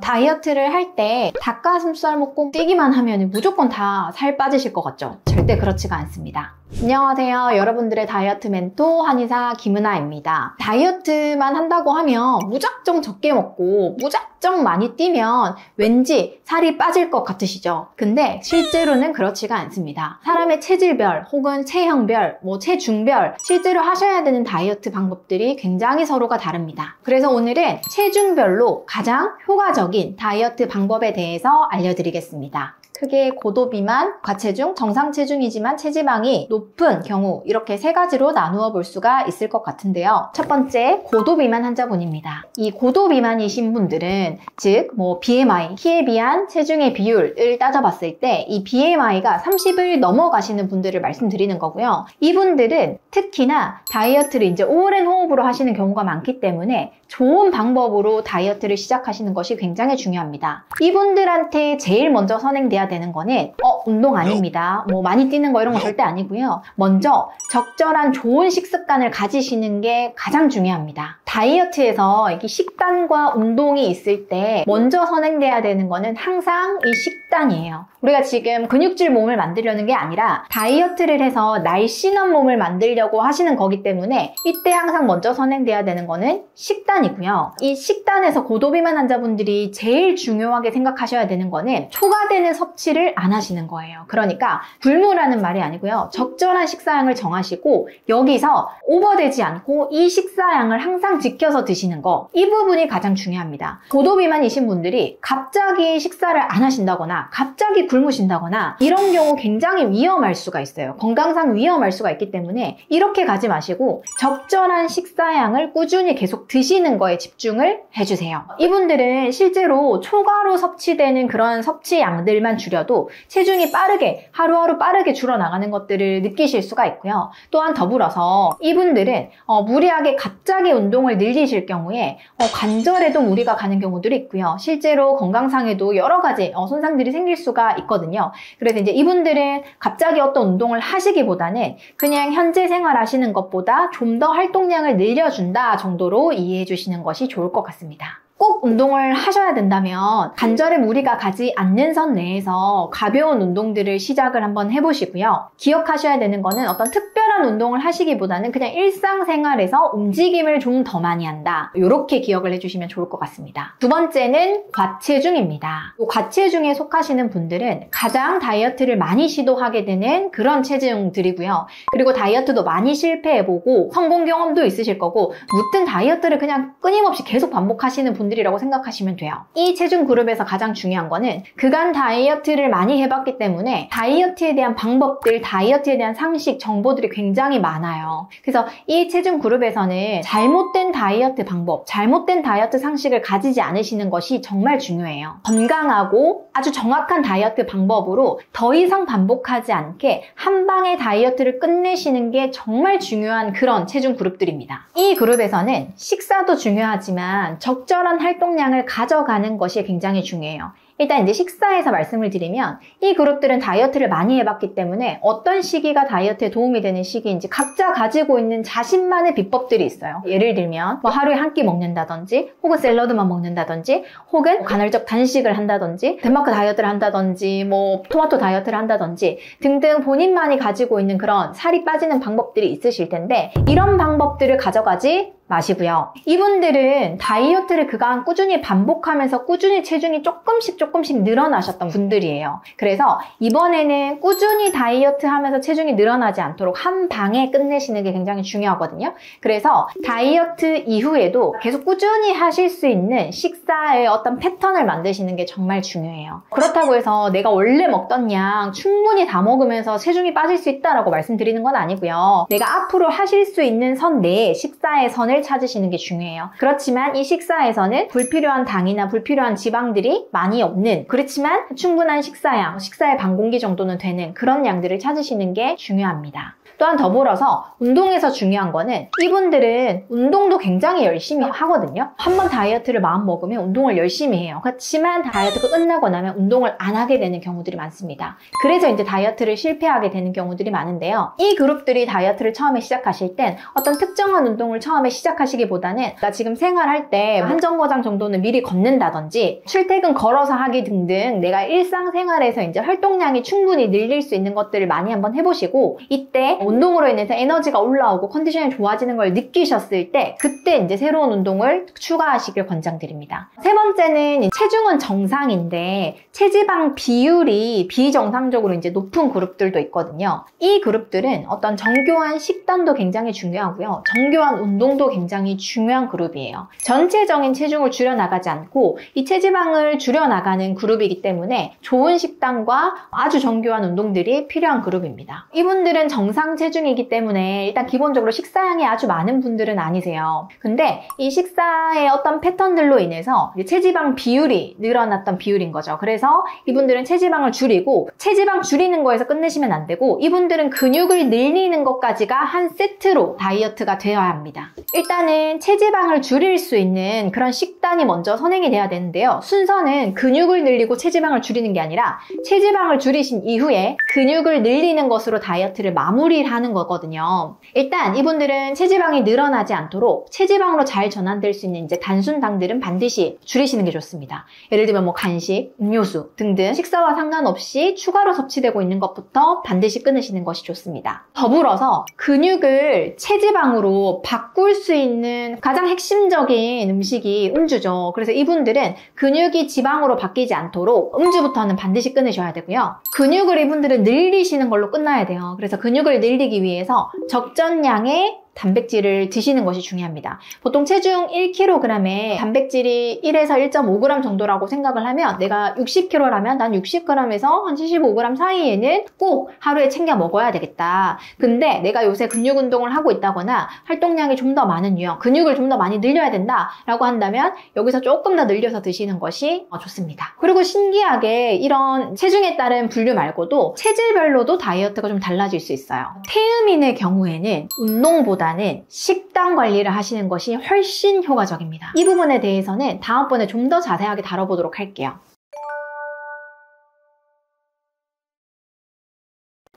다이어트를 할 때 닭가슴살 먹고 뛰기만 하면 무조건 다 살 빠지실 것 같죠? 절대 그렇지가 않습니다. 안녕하세요. 여러분들의 다이어트 멘토 한의사 김은아입니다. 다이어트만 한다고 하면 무작정 적게 먹고 무작정 많이 뛰면 왠지 살이 빠질 것 같으시죠? 근데 실제로는 그렇지가 않습니다. 사람의 체질별 혹은 체형별, 체중별 실제로 하셔야 되는 다이어트 방법들이 굉장히 서로가 다릅니다. 그래서 오늘은 체중별로 가장 효과적인 다이어트 방법에 대해서 알려드리겠습니다. 크게 고도비만, 과체중, 정상체중이지만 체지방이 높은 경우 이렇게 세 가지로 나누어 볼 수가 있을 것 같은데요. 첫 번째, 고도비만 환자분입니다. 이 고도비만이신 분들은 즉 BMI, 키에 비한 체중의 비율을 따져봤을 때 이 BMI가 30을 넘어가시는 분들을 말씀드리는 거고요. 이분들은 특히나 다이어트를 이제 오랜 호흡으로 하시는 경우가 많기 때문에 좋은 방법으로 다이어트를 시작하시는 것이 굉장히 중요합니다. 이분들한테 제일 먼저 선행돼야 되는 거는 운동 아닙니다. 많이 뛰는 거 이런 거 절대 아니고요. 먼저 적절한 좋은 식습관을 가지시는 게 가장 중요합니다. 다이어트에서 이게 식단과 운동이 있을 때 먼저 선행돼야 되는 거는 항상 이 식단이에요. 우리가 지금 근육질 몸을 만들려는 게 아니라 다이어트를 해서 날씬한 몸을 만들려고 하시는 거기 때문에 이때 항상 먼저 선행돼야 되는 거는 식단이고요. 이 식단에서 고도비만 환자분들이 제일 중요하게 생각하셔야 되는 거는 초과되는 섭취를 안 하시는 거예요. 그러니까 굶으라는 말이 아니고요. 적절한 식사량을 정하시고 여기서 오버되지 않고 이 식사량을 항상 지켜서 드시는 거, 이 부분이 가장 중요합니다. 고도비만이신 분들이 갑자기 식사를 안 하신다거나 갑자기 굶으신다거나 이런 경우 굉장히 위험할 수가 있어요. 건강상 위험할 수가 있기 때문에 이렇게 가지 마시고 적절한 식사량을 꾸준히 계속 드시는 거에 집중을 해주세요. 이분들은 실제로 초과로 섭취되는 그런 섭취량들만 줄여도 체중이 빠르게 하루하루 빠르게 줄어나가는 것들을 느끼실 수가 있고요. 또한 더불어서 이분들은 무리하게 갑자기 운동을 늘리실 경우에 관절에도 무리가 가는 경우들이 있고요. 실제로 건강상에도 여러 가지 손상들이 생길 수가 있거든요. 그래서 이제 이분들은 갑자기 어떤 운동을 하시기보다는 그냥 현재 생활하시는 것보다 좀 더 활동량을 늘려준다 정도로 이해해 주시는 것이 좋을 것 같습니다. 꼭 운동을 하셔야 된다면 관절에 무리가 가지 않는 선 내에서 가벼운 운동들을 시작을 한번 해보시고요. 기억하셔야 되는 거는 어떤 특별한 운동을 하시기보다는 그냥 일상생활에서 움직임을 좀 더 많이 한다. 이렇게 기억을 해주시면 좋을 것 같습니다. 두 번째는 과체중입니다. 과체중에 속하시는 분들은 가장 다이어트를 많이 시도하게 되는 그런 체중들이고요. 그리고 다이어트도 많이 실패해보고 성공 경험도 있으실 거고 무튼 다이어트를 그냥 끊임없이 계속 반복하시는 분들이라고 생각하시면 돼요. 이 체중 그룹에서 가장 중요한 거는 그간 다이어트를 많이 해봤기 때문에 다이어트에 대한 방법들, 다이어트에 대한 상식, 정보들이 굉장히 많아요. 그래서 이 체중 그룹에서는 잘못된 다이어트 방법, 잘못된 다이어트 상식을 가지지 않으시는 것이 정말 중요해요. 건강하고 아주 정확한 다이어트 방법으로 더 이상 반복하지 않게 한 방에 다이어트를 끝내시는 게 정말 중요한 그런 체중 그룹들입니다. 이 그룹에서는 식사도 중요하지만 적절한 활동량을 가져가는 것이 굉장히 중요해요. 일단 이제 식사에서 말씀을 드리면 이 그룹들은 다이어트를 많이 해봤기 때문에 어떤 시기가 다이어트에 도움이 되는 시기인지 각자 가지고 있는 자신만의 비법들이 있어요. 예를 들면 하루에 한 끼 먹는다든지 혹은 샐러드만 먹는다든지 혹은 간헐적 단식을 한다든지 덴마크 다이어트를 한다든지 토마토 다이어트를 한다든지 등등 본인만이 가지고 있는 그런 살이 빠지는 방법들이 있으실 텐데 이런 방법들을 가져가지 마시고요. 이분들은 다이어트를 그간 꾸준히 반복하면서 꾸준히 체중이 조금씩 늘어나셨던 분들이에요. 그래서 이번에는 꾸준히 다이어트 하면서 체중이 늘어나지 않도록 한 방에 끝내시는 게 굉장히 중요하거든요. 그래서 다이어트 이후에도 계속 꾸준히 하실 수 있는 식사의 어떤 패턴을 만드시는 게 정말 중요해요. 그렇다고 해서 내가 원래 먹던 양 충분히 다 먹으면서 체중이 빠질 수 있다라고 말씀드리는 건 아니고요. 내가 앞으로 하실 수 있는 선 내에 식사의 선을 찾으시는 게 중요해요. 그렇지만 이 식사에서는 불필요한 당이나 불필요한 지방들이 많이 없는, 그렇지만 충분한 식사양, 식사의 반 공기 정도는 되는 그런 양들을 찾으시는 게 중요합니다. 또한 더불어서 운동에서 중요한 거는 이분들은 운동도 굉장히 열심히 하거든요. 한번 다이어트를 마음 먹으면 운동을 열심히 해요. 그렇지만 다이어트가 끝나고 나면 운동을 안 하게 되는 경우들이 많습니다. 그래서 이제 다이어트를 실패하게 되는 경우들이 많은데요. 이 그룹들이 다이어트를 처음에 시작하실 땐 어떤 특정한 운동을 처음에 시작하시기보다는 내가 지금 생활할 때 한 정거장 정도는 미리 걷는다든지 출퇴근 걸어서 하기 등등 내가 일상생활에서 이제 활동량이 충분히 늘릴 수 있는 것들을 많이 한번 해보시고, 이때 운동으로 인해서 에너지가 올라오고 컨디션이 좋아지는 걸 느끼셨을 때 그때 이제 새로운 운동을 추가하시길 권장드립니다. 세 번째는 체중은 정상인데 체지방 비율이 비정상적으로 이제 높은 그룹들도 있거든요. 이 그룹들은 어떤 정교한 식단도 굉장히 중요하고요. 정교한 운동도 굉장히 중요한 그룹이에요. 전체적인 체중을 줄여나가지 않고 이 체지방을 줄여나가는 그룹이기 때문에 좋은 식단과 아주 정교한 운동들이 필요한 그룹입니다. 이분들은 정상 체중이기 때문에 일단 기본적으로 식사량이 아주 많은 분들은 아니세요. 근데 이 식사의 어떤 패턴들로 인해서 체지방 비율이 늘어났던 비율인 거죠. 그래서 이분들은 체지방을 줄이고, 체지방 줄이는 거에서 끝내시면 안 되고 이분들은 근육을 늘리는 것까지가 한 세트로 다이어트가 되어야 합니다. 일단은 체지방을 줄일 수 있는 그런 식단이 먼저 선행이 돼야 되는데요. 순서는 근육을 늘리고 체지방을 줄이는 게 아니라 체지방을 줄이신 이후에 근육을 늘리는 것으로 다이어트를 마무리를 하는 거거든요. 일단 이분들은 체지방이 늘어나지 않도록 체지방으로 잘 전환될 수 있는 이제 단순당들은 반드시 줄이시는 게 좋습니다. 예를 들면 뭐 간식, 음료수 등등 식사와 상관없이 추가로 섭취되고 있는 것부터 반드시 끊으시는 것이 좋습니다. 더불어서 근육을 체지방으로 바꿀 수 있는 가장 핵심적인 음식이 음주죠. 그래서 이분들은 근육이 지방으로 바뀌지 않도록 음주부터는 반드시 끊으셔야 되고요. 근육을 이분들은 늘리시는 걸로 끝나야 돼요. 그래서 근육을 늘리기 위해서 적정량의 단백질을 드시는 것이 중요합니다. 보통 체중 1kg에 단백질이 1에서 1.5g 정도라고 생각을 하면 내가 60kg라면 난 60g에서 한 75g 사이에는 꼭 하루에 챙겨 먹어야 되겠다. 근데 내가 요새 근육 운동을 하고 있다거나 활동량이 좀 더 많은 유형, 근육을 좀 더 많이 늘려야 된다 라고 한다면 여기서 조금 더 늘려서 드시는 것이 좋습니다. 그리고 신기하게 이런 체중에 따른 분류 말고도 체질별로도 다이어트가 좀 달라질 수 있어요. 태음인의 경우에는 운동보다는 식단 관리를 하시는 것이 훨씬 효과적입니다. 이 부분에 대해서는 다음번에 좀 더 자세하게 다뤄보도록 할게요.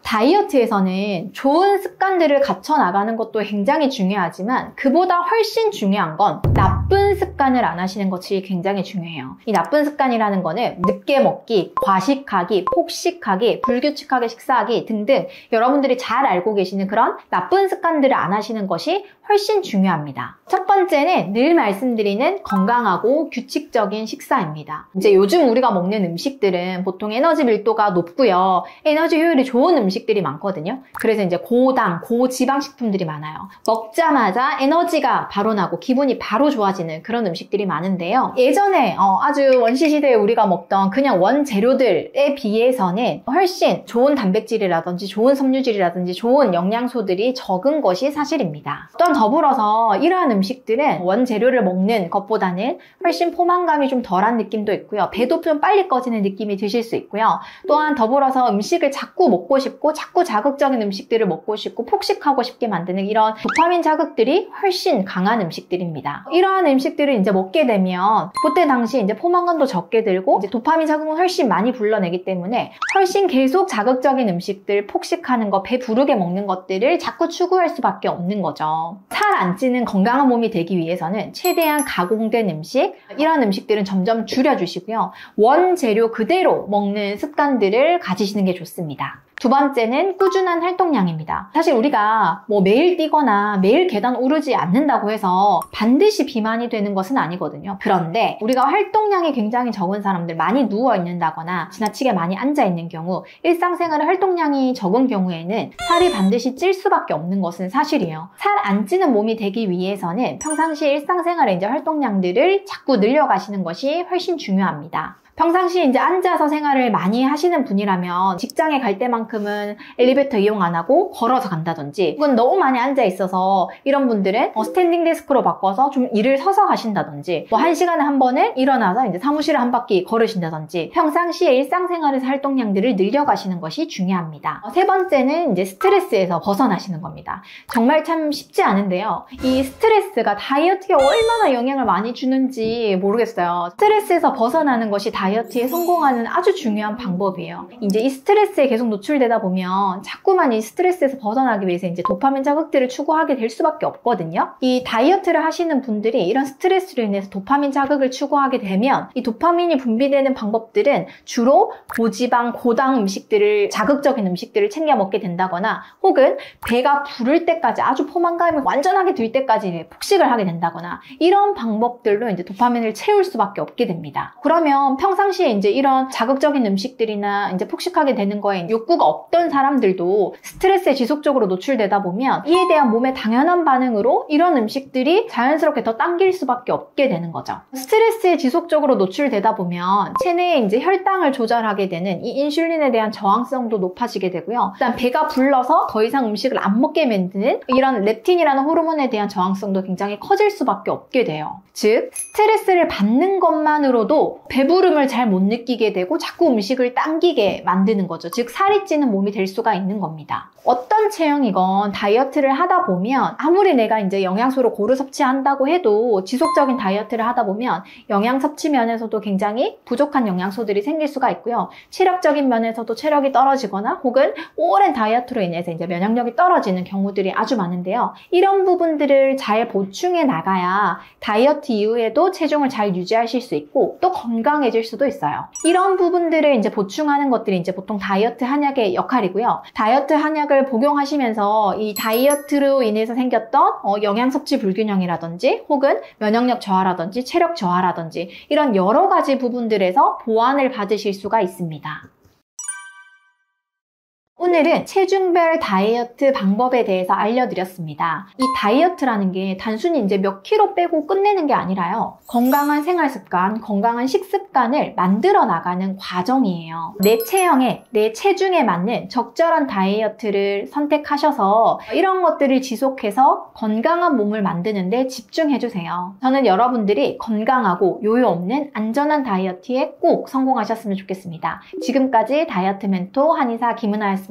다이어트에서는 좋은 습관들을 갖춰 나가는 것도 굉장히 중요하지만 그보다 훨씬 중요한 건 나쁜 습관을 안 하시는 것이 굉장히 중요해요. 이 나쁜 습관이라는 거는 늦게 먹기, 과식하기, 폭식하기, 불규칙하게 식사하기 등등 여러분들이 잘 알고 계시는 그런 나쁜 습관들을 안 하시는 것이 훨씬 중요합니다. 첫 번째는 늘 말씀드리는 건강하고 규칙적인 식사입니다. 이제 요즘 우리가 먹는 음식들은 보통 에너지 밀도가 높고요. 에너지 효율이 좋은 음식들이 많거든요. 그래서 이제 고당, 고지방 식품들이 많아요. 먹자마자 에너지가 바로 나고 기분이 바로 좋아지는 그런 음식들이 많은데요. 예전에 아주 원시시대에 우리가 먹던 그냥 원재료들에 비해서는 훨씬 좋은 단백질이라든지 좋은 섬유질이라든지 좋은 영양소들이 적은 것이 사실입니다. 또한 더불어서 이러한 음식들은 원재료를 먹는 것보다는 훨씬 포만감이 좀 덜한 느낌도 있고요. 배도 좀 빨리 꺼지는 느낌이 드실 수 있고요. 또한 더불어서 음식을 자꾸 먹고 싶고 자꾸 자극적인 음식들을 먹고 싶고 폭식하고 싶게 만드는 이런 도파민 자극들이 훨씬 강한 음식들입니다. 이러한 음식들을 이제 먹게 되면 그때 당시 이제 포만감도 적게 들고 이제 도파민 자극은 훨씬 많이 불러내기 때문에 훨씬 계속 자극적인 음식들, 폭식하는 거, 배 부르게 먹는 것들을 자꾸 추구할 수밖에 없는 거죠. 살 안 찌는 건강한 몸이 되기 위해서는 최대한 가공된 음식, 이런 음식들은 점점 줄여주시고요. 원재료 그대로 먹는 습관들을 가지시는 게 좋습니다. 두 번째는 꾸준한 활동량입니다. 사실 우리가 뭐 매일 뛰거나 매일 계단 오르지 않는다고 해서 반드시 비만이 되는 것은 아니거든요. 그런데 우리가 활동량이 굉장히 적은 사람들, 많이 누워 있는다거나 지나치게 많이 앉아 있는 경우, 일상생활에 활동량이 적은 경우에는 살이 반드시 찔 수밖에 없는 것은 사실이에요. 살 안 찌는 몸이 되기 위해서는 평상시 일상생활에 이제 활동량들을 자꾸 늘려가시는 것이 훨씬 중요합니다. 평상시에 이제 앉아서 생활을 많이 하시는 분이라면 직장에 갈 때만큼은 엘리베이터 이용 안 하고 걸어서 간다든지, 혹은 너무 많이 앉아 있어서 이런 분들은 스탠딩 데스크로 바꿔서 좀 일을 서서 하신다든지, 뭐 1시간에 한 번은 일어나서 이제 사무실을 한 바퀴 걸으신다든지, 평상시에 일상생활에서 활동량들을 늘려가시는 것이 중요합니다. 세 번째는 이제 스트레스에서 벗어나시는 겁니다. 정말 참 쉽지 않은데요. 이 스트레스가 다이어트에 얼마나 영향을 많이 주는지 모르겠어요. 스트레스에서 벗어나는 것이 다이어트에 성공하는 아주 중요한 방법이에요. 이제 이 스트레스에 계속 노출되다 보면 자꾸만 이 스트레스에서 벗어나기 위해서 이제 도파민 자극들을 추구하게 될 수밖에 없거든요. 이 다이어트를 하시는 분들이 이런 스트레스로 인해서 도파민 자극을 추구하게 되면 이 도파민이 분비되는 방법들은 주로 고지방, 고당 음식들을, 자극적인 음식들을 챙겨 먹게 된다거나, 혹은 배가 부를 때까지, 아주 포만감이 완전하게 들 때까지 폭식을 하게 된다거나, 이런 방법들로 이제 도파민을 채울 수밖에 없게 됩니다. 그러면 평상시에 이제 이런 자극적인 음식들이나 이제 폭식하게 되는 거에 욕구가 없던 사람들도 스트레스에 지속적으로 노출되다 보면 이에 대한 몸의 당연한 반응으로 이런 음식들이 자연스럽게 더 당길 수밖에 없게 되는 거죠. 스트레스에 지속적으로 노출되다 보면 체내에 이제 혈당을 조절하게 되는 이 인슐린에 대한 저항성도 높아지게 되고요. 일단 배가 불러서 더 이상 음식을 안 먹게 만드는 이런 렙틴이라는 호르몬에 대한 저항성도 굉장히 커질 수밖에 없게 돼요. 즉, 스트레스를 받는 것만으로도 배부름을 잘 못 느끼게 되고 자꾸 음식을 당기게 만드는 거죠. 즉, 살이 찌는 몸이 될 수가 있는 겁니다. 어떤 체형이건 다이어트를 하다 보면 아무리 내가 이제 영양소를 고루 섭취한다고 해도 지속적인 다이어트를 하다 보면 영양 섭취 면에서도 굉장히 부족한 영양소들이 생길 수가 있고요. 체력적인 면에서도 체력이 떨어지거나, 혹은 오랜 다이어트로 인해서 이제 면역력이 떨어지는 경우들이 아주 많은데요. 이런 부분들을 잘 보충해 나가야 다이어트 이후에도 체중을 잘 유지하실 수 있고 또 건강해질 수도 있어요. 이런 부분들을 이제 보충하는 것들이 이제 보통 다이어트 한약의 역할이고요. 다이어트 한약을 복용하시면서 이 다이어트로 인해서 생겼던 영양 섭취 불균형이라든지, 혹은 면역력 저하라든지 체력 저하라든지, 이런 여러 가지 부분들에서 보완을 받으실 수가 있습니다. 오늘은 체중별 다이어트 방법에 대해서 알려드렸습니다. 이 다이어트라는 게 단순히 이제 몇 킬로 빼고 끝내는 게 아니라요. 건강한 생활 습관, 건강한 식습관을 만들어 나가는 과정이에요. 내 체형에, 내 체중에 맞는 적절한 다이어트를 선택하셔서 이런 것들을 지속해서 건강한 몸을 만드는 데 집중해주세요. 저는 여러분들이 건강하고 요요 없는 안전한 다이어트에 꼭 성공하셨으면 좋겠습니다. 지금까지 다이어트 멘토 한의사 김은아였습니다.